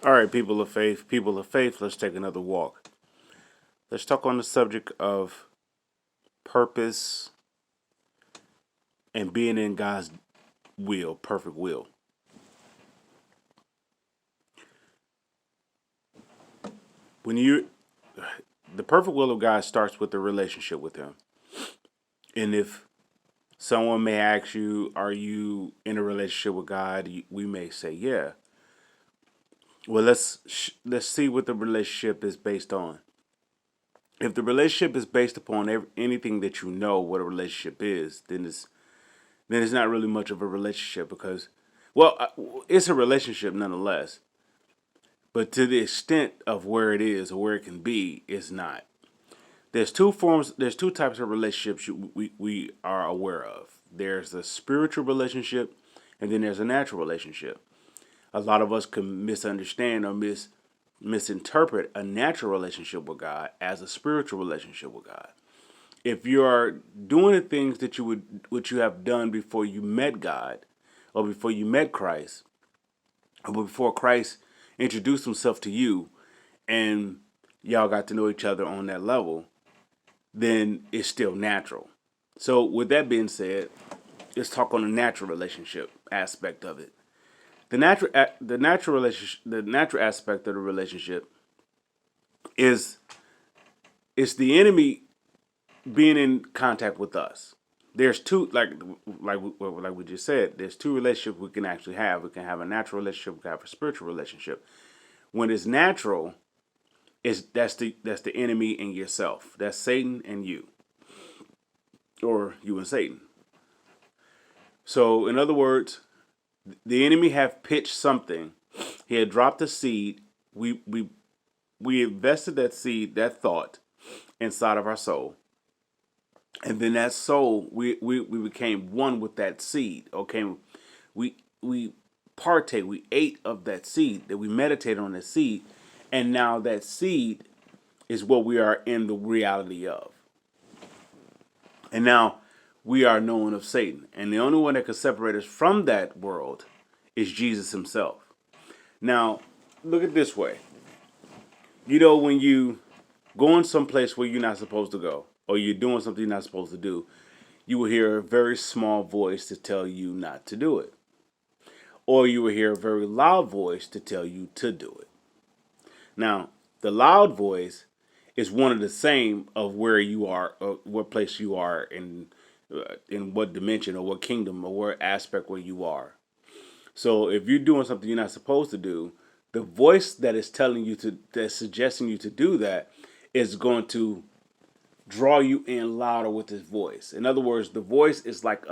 All right, people of faith, let's take another walk. Let's talk on the subject of purpose and being in God's will, perfect will. When you, the perfect will of God starts with the relationship with Him. And if someone may ask you, are you in a relationship with God? We may say, yeah. Well, let's see what the relationship is based on. If the relationship is based upon anything that you know what a relationship is, then it's not really much of a relationship because, well, it's a relationship nonetheless. But to the extent of where it is or where it can be, it's not. There's two forms. There's two types of relationships we are aware of. There's a spiritual relationship, and then there's a natural relationship. A lot of us can misunderstand or misinterpret a natural relationship with God as a spiritual relationship with God. If you are doing the things that what you have done before you met God, or before you met Christ, or before Christ introduced Himself to you, and y'all got to know each other on that level, then it's still natural. So, with that being said, let's talk on the natural relationship aspect of it. The natural aspect of the relationship is the enemy being in contact with us. There's two, like we just said, there's two relationships we can actually have. We can have a natural relationship, we can have a spiritual relationship. When it's natural, that's the enemy and yourself. That's Satan and you, or you and Satan. So in other words, the enemy have pitched something. He had dropped a seed. We invested that seed, that thought, inside of our soul. And then that soul, we became one with that seed. Okay, we partake, we ate of that seed, that we meditated on that seed, and now that seed is what we are in the reality of. And now we are known of Satan, and the only one that can separate us from that world is Jesus Himself. Now, look at it this way. You know, when you going someplace where you're not supposed to go, or you're doing something you're not supposed to do, you will hear a very small voice to tell you not to do it. Or you will hear a very loud voice to tell you to do it. Now, the loud voice is one of the same of where you are, what place you are, in what dimension or what kingdom or what aspect where you are. So if you're doing something you're not supposed to do, the voice that is telling you to, that's suggesting you to do that, is going to draw you in louder with his voice. In other words, the voice is like a